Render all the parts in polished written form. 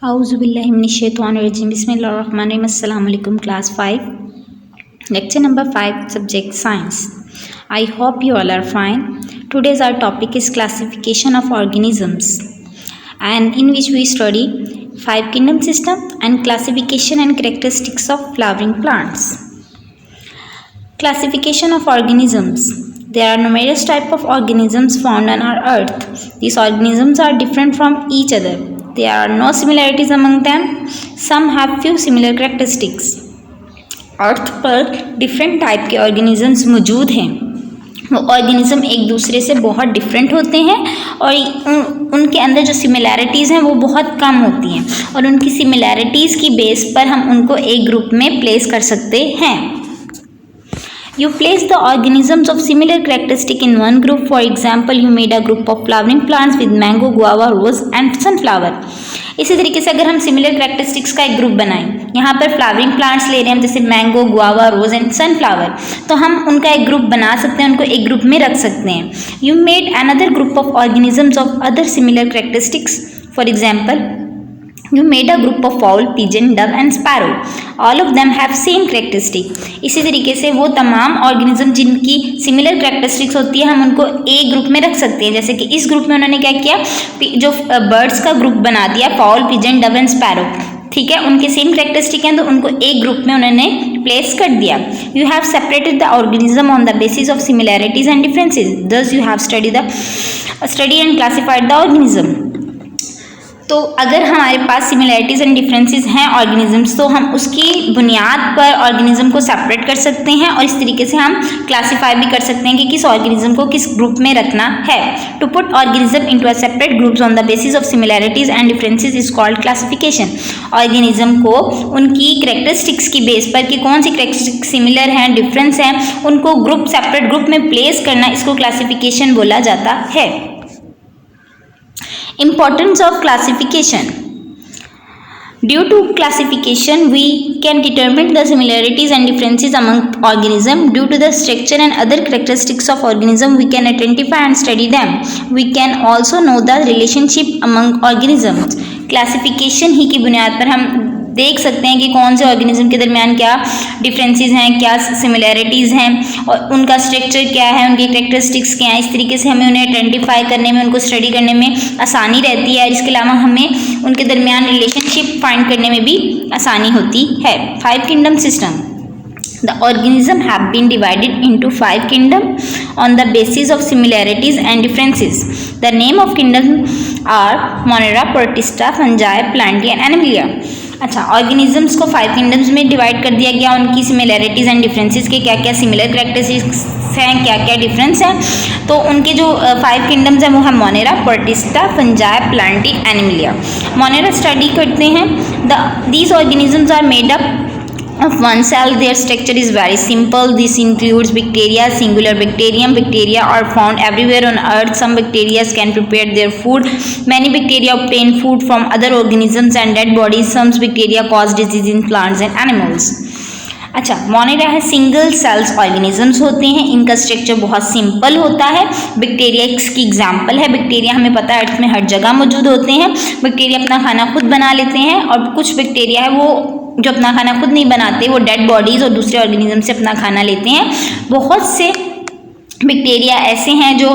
Auzubillahiminash-shaytanir-rajim. Bismillahir-rahmanir-rahim. Assalamualaikum class 5. Lecture number 5, subject science. I hope you all are fine. Today's our topic is classification of organisms, and in which we study 5 kingdom system and classification and characteristics of flowering plants. Classification of organisms. There are numerous types of organisms found on our earth. These organisms are different from each other. There are no similarities among them. Some have few similar characteristics. अर्थ पर different type के organisms मौजूद हैं. वो organism एक दूसरे से बहुत different होते हैं और उनके अंदर जो सिमिलैरिटीज़ हैं वो बहुत कम होती हैं, और उनकी सिमिलैरिटीज़ की बेस पर हम उनको एक ग्रुप में प्लेस कर सकते हैं. You place the organisms of similar characteristic in one group. For example, you made a group of flowering plants with mango, guava, rose and sunflower. इसी तरीके से अगर हम सिमिलर कैरेक्टरिस्टिक्स का एक ग्रुप बनाएं, यहाँ पर फ्लावरिंग प्लांट्स ले रहे हैं जैसे mango, guava, rose and sunflower, तो हम उनका एक ग्रुप बना सकते हैं, उनको एक ग्रुप में रख सकते हैं. You made another group of organisms of other similar characteristics. For example, You made a group of fowl, pigeon, dove and sparrow. All of them have same characteristic. इसी तरीके से वो तमाम ऑर्गेनिज्म जिनकी सिमिलर कैरेक्टरिस्टिक्स होती है हम उनको एक ग्रुप में रख सकते हैं. जैसे कि इस ग्रुप में उन्होंने क्या किया, जो बर्ड्स का ग्रुप बना दिया, foul, pigeon, Dove and sparrow. ठीक है, उनके सेम कैरेक्टरिस्टिक हैं तो उनको एक ग्रुप में उन्होंने प्लेस कर दिया. You have separated the organism on the basis of similarities and differences. Thus you have study and classified the organism. तो अगर हमारे पास सिमिलैरिटीज़ एंड डिफरेंसेस हैं ऑर्गेनिजम्स, तो हम उसकी बुनियाद पर ऑर्गेनिज्म को सेपरेट कर सकते हैं और इस तरीके से हम क्लासीफाई भी कर सकते हैं कि किस ऑर्गेनिज्म को किस ग्रुप में रखना है. To put organism into a separate groups on the basis of similarities and differences is called classification. Organism को उनकी कैरेक्टरिस्टिक्स की बेस पर कि कौन सी कैरेक्टरिस्टिक सिमिलर हैं, डिफरेंस हैं, उनको ग्रुप सेपरेट ग्रुप में प्लेस करना, इसको क्लासिफिकेशन बोला जाता है. Importance of classification. Due to classification, we can determine the similarities and differences among organisms. Due to the structure and other characteristics of organism, we can identify and study them. We can also know the relationship among organisms. Classification ही की बुनियाद पर हम देख सकते हैं कि कौन से ऑर्गेनिज्म के दरमियान क्या डिफरेंसेस हैं, क्या सिमिलैरिटीज़ हैं और उनका स्ट्रक्चर क्या है, उनकी कैरेक्टरिस्टिक्स क्या हैं. इस तरीके से हमें उन्हें आइडेंटिफाई करने में, उनको स्टडी करने में आसानी रहती है. इसके अलावा हमें उनके दरमियान रिलेशनशिप फाइंड करने में भी आसानी होती है. 5 kingdom system. The organism have been divided into 5 kingdoms on the basis of similarities and differences. The name of kingdom are Monera, Protista, Fungi, Plantae and Animalia. अच्छा, ऑर्गेनिजम्स को 5 किंगडम्स में divide कर दिया गया. उनकी सिमिलैरिटीज़ एंड डिफरेंसेस के क्या क्या सिमिलर कैरेक्टरिस्टिक्स हैं, क्या क्या डिफरेंस हैं. तो उनके जो 5 किंगडम्स हैं वो है Monera, Protista, Fungi, Plantae, Animalia. Monera study करते हैं. These organisms are made up of one cell. Their structure is very simple. This includes bacteria, singular bacterium. Bacteria are found everywhere on earth. Some bacteria can prepare their food. Many bacteria obtain food from other organisms and dead bodies. Some bacteria cause disease in plants and animals. अच्छा, Monera है single sales organisms होते हैं. इनका structure बहुत simple होता है. Bacteria इसकी example है. बैक्टीरिया हमें पता है अर्थ में हर जगह मौजूद होते हैं. बैक्टीरिया अपना खाना खुद बना लेते हैं और कुछ बैक्टीरिया है वो जो अपना खाना खुद नहीं बनाते, वो डेड बॉडीज़ और दूसरे ऑर्गेनिज्म से अपना खाना लेते हैं. बहुत से बैक्टीरिया ऐसे हैं जो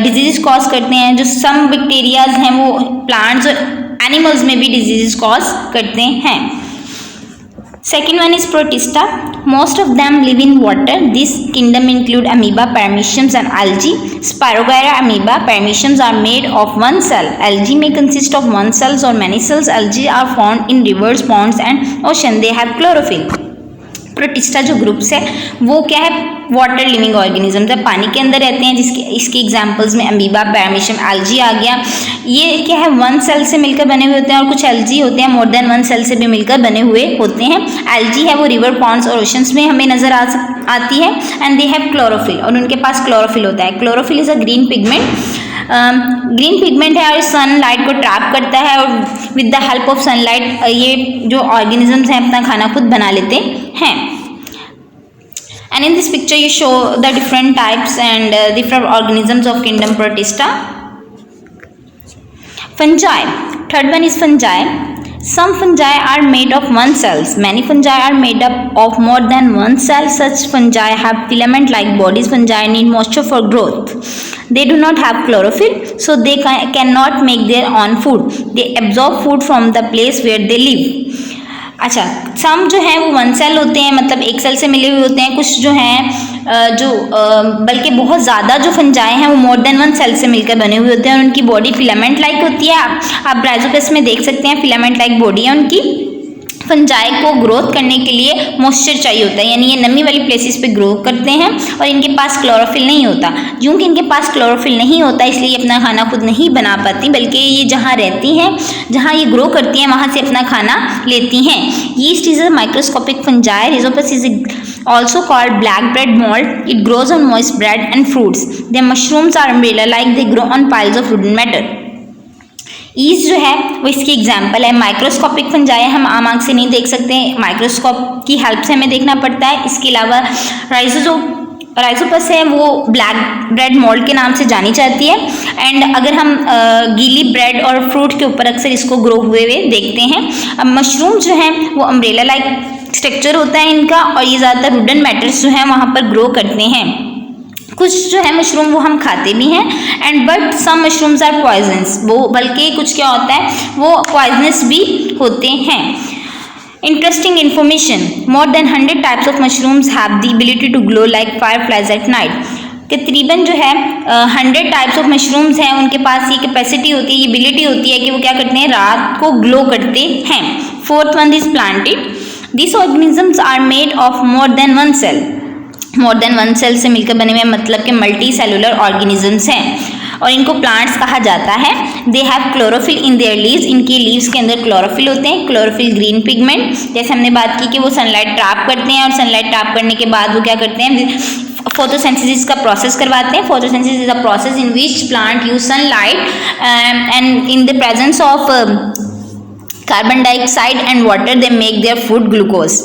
डिजीज़ कॉज करते हैं. जो सम बैक्टीरियाज हैं वो प्लांट्स और एनिमल्स में भी डिजीज़ कॉज करते हैं. Second one is Protista. Most of them live in water. This kingdom include amoeba, parameciums and algae. Spirogyra amoeba, parameciums are made of one cell. Algae may consist of one cells or many cells. Algae are found in rivers, ponds and ocean. They have chlorophyll. Protista जो groups है वो क्या है, water living organism है, पानी के अंदर रहते हैं. जिसके इसकी एग्जांपल्स में अमीबा, पैरामीशियम, एल्जी आ गया. ये क्या है, वन सेल से मिलकर बने हुए होते हैं और कुछ एल्जी होते हैं मोर देन वन सेल से भी मिलकर बने हुए होते हैं. एल्जी है वो रिवर, पॉन्ड्स और ओशंस में हमें नजर आती है. एंड दे हैव क्लोरोफिल, और उनके पास क्लोरोफिल होता है. Chlorophyll is a green pigment. Green pigment है और सनलाइट को ट्रैप करता है और with the help of sunlight ये जो ऑर्गेनिजम्स हैं अपना खाना खुद बना लेते हैं. And in this picture you show the different types and different organisms of kingdom Protista. Fungi. Third one is fungi. Some fungi are made of one cells. Many fungi are made up of more than one cell. Such fungi have filament-like bodies. Fungi need moisture for growth. They do not have chlorophyll, so they cannot make their own food. They absorb food from the place where they live. अच्छा, सम जो है वो one cell होते हैं, मतलब एक cell से मिले हुए होते हैं. कुछ जो हैं बल्कि बहुत ज़्यादा जो फंजाई हैं वो मोर देन वन सेल से मिलकर बने हुए होते हैं और उनकी बॉडी फिलामेंट लाइक होती है. आप ब्राइजोपस में देख सकते हैं फिलामेंट लाइक बॉडी है उनकी. फंजाई को ग्रोथ करने के लिए मॉइस्चर चाहिए होता है, यानी ये नमी वाली प्लेसेस पे ग्रो करते हैं और इनके पास क्लोरोफिल नहीं होता. क्योंकि इनके पास क्लोरोफिल नहीं होता इसलिए ये अपना खाना खुद नहीं बना पाती, बल्कि ये जहाँ रहती हैं, जहाँ ये ग्रो करती हैं, वहाँ से अपना खाना लेती हैं. Yeast is a microscopic fungi. Rhizopus is also called black bread mold. It grows on moist bread and fruits. Their mushrooms are umbrella like. They grow on piles of wooden matter. East जो है वो इसकी example है. Microscopic fungi हम आम आँख से नहीं देख सकते, माइक्रोस्कोप की हेल्प से हमें देखना पड़ता है. इसके अलावा राइजोपस है वो ब्लैक ब्रेड मोल्ड के नाम से जानी जाती है. एंड अगर हम गीली ब्रेड और फ्रूट के ऊपर अक्सर इसको ग्रो हुए देखते हैं. अब मशरूम जो है वो अम्ब्रेला लाइक स्ट्रक्चर होता है इनका और ये ज़्यादातर वुडन मैटर्स जो हैं वहाँ पर ग्रो करते हैं. कुछ जो है मशरूम वो हम खाते भी हैं. And but some mushrooms are poisonous. वो बल्कि कुछ क्या होता है वो पॉइजनस भी होते हैं. Interesting information. More than 100 types of mushrooms have the ability to glow like fireflies at night. तकरीबन जो है 100 टाइप्स ऑफ मशरूम्स हैं, उनके पास ये कैपेसिटी होती है, ये एबिलिटी होती है कि वो क्या करते हैं, रात को ग्लो करते हैं. Fourth one is planted. These organisms are made of more than one cell. More than one cell से मिलकर बने हुए मतलब के मल्टी सेलुलर ऑर्गेनिजम्स हैं और इनको प्लांट्स कहा जाता है. They have chlorophyll in their leaves. इनके लीव्स के अंदर क्लोरोफिल होते हैं. क्लोरोफिल ग्रीन पिगमेंट, जैसे हमने बात की कि वो सनलाइट ट्रैप करते हैं और सनलाइट ट्रैप करने के बाद वो क्या करते हैं, फोटोसिंथेसिस का प्रोसेस करवाते हैं. Photosynthesis is a process in which plant use sunlight and in the presence of carbon dioxide and water they make their food glucose.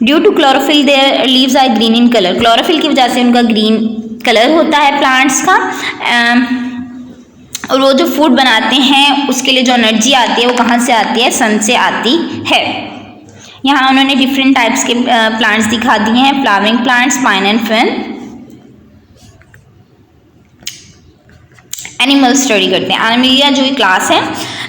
Due to chlorophyll their leaves are green in color. Chlorophyll की वजह से उनका green colour होता है plants का. और वो जो फूड बनाते हैं उसके लिए जो एनर्जी आती है वो कहाँ से आती है, सन से आती है. यहाँ उन्होंने डिफरेंट टाइप्स के प्लांट्स दिखा दिए हैं. फ्लावरिंग प्लांट्स, पाइन एंड फेर्न. एनिमल स्टडी करते हैं. एनिमलिया जो क्लास है,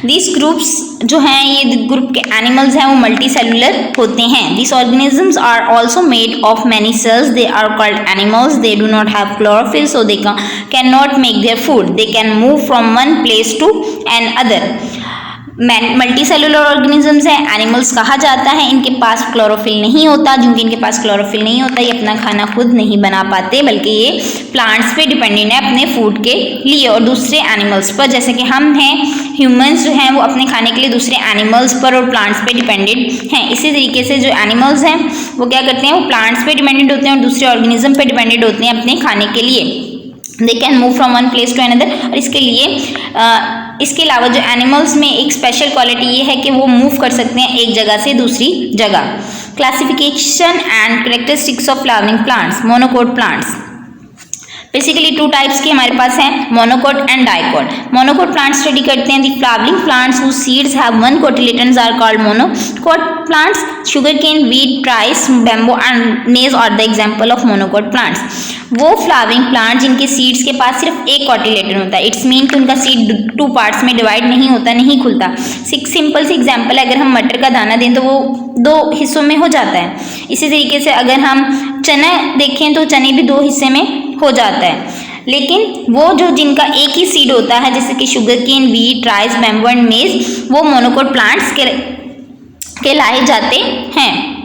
दिस ग्रुप्स जो हैं ये ग्रुप के एनिमल्स हैं वो मल्टी सेलुलर होते हैं. This organisms are also made of many cells. They are called animals. They do not have chlorophyll so they can not make their food. They can move from one place to another. Multicellular organisms है, animals कहा जाता है. इनके पास chlorophyll नहीं होता. क्योंकि इनके पास chlorophyll नहीं होता ये अपना खाना खुद नहीं बना पाते, बल्कि ये प्लांट्स पे डिपेंडेंट है अपने फूड के लिए और दूसरे एनिमल्स पर. जैसे कि हम हैं, ह्यूमंस जो हैं वो अपने खाने के लिए दूसरे एनिमल्स पर और प्लांट्स पे डिपेंडेंट हैं. इसी तरीके से जो एनिमल्स हैं वो क्या करते हैं, वो प्लांट्स पे डिपेंडेंट होते हैं और दूसरे ऑर्गेनिज्म पे डिपेंडेंट होते हैं अपने खाने के लिए. They can move from one place to another. और इसके अलावा जो एनिमल्स में एक स्पेशल क्वालिटी ये है कि वो मूव कर सकते हैं एक जगह से दूसरी जगह. Classification and characteristics of flowering plants. Monocot plants basically 2 types के हमारे पास हैं, monocot and dicot. Monocot plant study करते हैं. The flowering plants whose seeds have one cotyledons are called monocot plants. Sugar cane, wheat, rice, bamboo and maize are the example of monocot plants. वो flowering plant जिनके seeds के पास सिर्फ एक कोटिलेटन होता है. इट्स मीन कि उनका सीड 2 पार्ट्स में डिवाइड नहीं होता, नहीं खुलता. सिंपल सी एग्जांपल है, अगर हम मटर का दाना दें तो वो 2 हिस्सों में हो जाता है. इसी तरीके से अगर हम चना देखें तो चने भी 2 हिस्से में हो जाता है. लेकिन वो जो जिनका एक ही सीड होता है जैसे कि sugar cane, wheat, rice, bamboo and maize, वो मोनोकोट प्लांट्स कहलाए जाते हैं.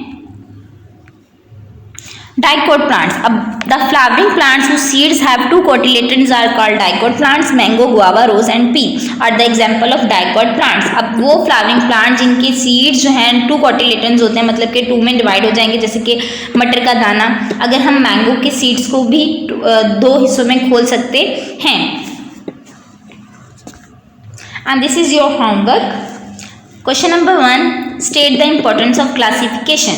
Dicot plants. अब the flowering plants whose seeds have 2 cotyledons are called dicot plants. Mango, guava, rose and pea are the example of dicot plants. अब वो flowering plant जिनके seeds जो हैं 2 cotyledons होते हैं, मतलब कि 2 में डिवाइड हो जाएंगे, जैसे कि मटर का दाना. अगर हम मैंगो के सीड्स को भी 2 हिस्सों में खोल सकते हैं. And this is your homework. Question number 1. State the importance of classification.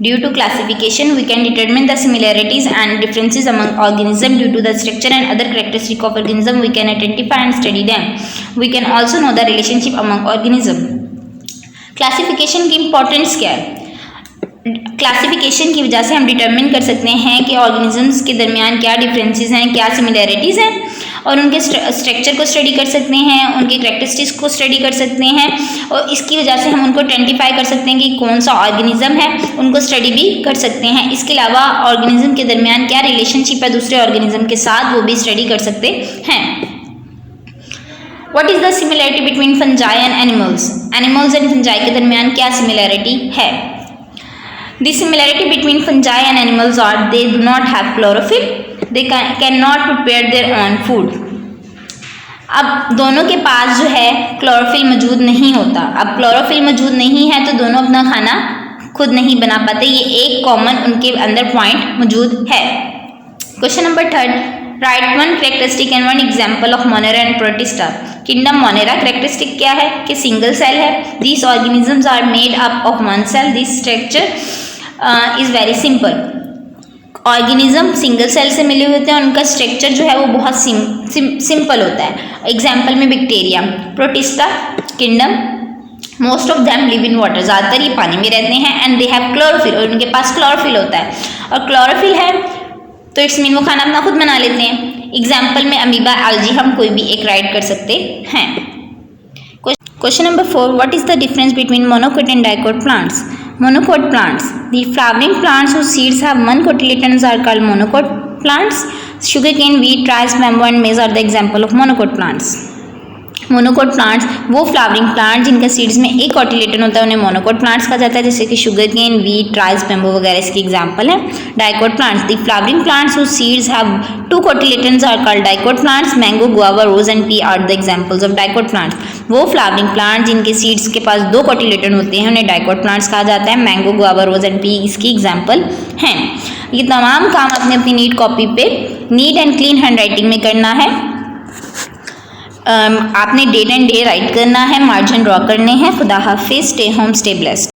Due to classification, we can determine the similarities and differences among organisms. Due to the structure and other characteristics of organism, we can identify and study them. We can also know the relationship among organisms. Classification की importance क्या है? Classification की वजह से हम determine कर सकते हैं कि ऑर्गेनिजम्स के दरमियान क्या डिफरेंसेस हैं, क्या सिमिलैरिटीज़ हैं, और उनके स्ट्रक्चर को स्टडी कर सकते हैं, उनके कैरेक्टरिस्टिक्स को स्टडी कर सकते हैं, और इसकी वजह से हम उनको आइडेंटिफाई कर सकते हैं कि कौन सा ऑर्गेनिज्म है, उनको स्टडी भी कर सकते हैं। इसके अलावा ऑर्गेनिज्म के दरमियान क्या रिलेशनशिप है दूसरे ऑर्गेनिज्म के साथ, वो भी स्टडी कर सकते हैं। What is the similarity between fungi and animals? Animals and fungi के दरमियान क्या सिमिलैरिटी है? The similarity between fungi and animals are they do not have chlorophyll. They cannot prepare their own food. अब दोनों के पास जो है क्लोरोफिल मौजूद नहीं होता। अब क्लोरोफिल मौजूद नहीं है तो दोनों अपना खाना खुद नहीं बना पाते। ये एक कॉमन उनके अंदर पॉइंट मौजूद है। Question number 3, write one characteristic and one example of Monera and Protista. Kingdom Monera characteristic क्या है कि सिंगल सेल है। These organisms are made up of one cell. This structure is very simple. Organism single cell से मिले होते हैं, उनका structure जो है वो बहुत सिंपल होता है। एग्जाम्पल में bacteria, protista, kingdom, most of them live in water, ज़्यादातर ये पानी में रहते हैं, एंड दे हैव क्लोरोफिल, और उनके पास क्लोरोफिल होता है। और क्लोरोफिल है तो इट्स मीन वो खाना अपना खुद बना लेते हैं। एग्जाम्पल में अमीबा, एल्गी, हम कोई भी एक राइट कर सकते हैं। Question number 4, what is the difference between monocot and dicot plants? Monocot plants. The flowering plants whose seeds have one cotyledons are called monocot plants. Sugarcane, wheat, rice, bamboo and maize are the example of monocot plants. Monocot plants वो flowering plant जिनका seeds में एक cotyledon होता है, उन्हें monocot plants कहा जाता है, जैसे कि sugar cane, wheat, rice, bamboo वगैरह इसकी एग्जांपल है। Dicot plants, the flowering plants whose seeds have 2 cotyledons are called dicot plants. Mango, guava, rose and pea are the examples of dicot plants. वो flowering plant जिनके seeds के पास 2 cotyledon होते हैं उन्हें डाइकोट प्लांट्स कहा जाता है। Mango, guava, rose and pea इसकी एग्जाम्पल हैं। ये तमाम काम अपने अपनी नीट कॉपी पे neat and clean handwriting में करना है। आपने डेट एंड डे राइट करना है, मार्जिन ड्रॉ करने हैं। खुदा हाफिज़, स्टे होम, स्टे ब्लेस्ड।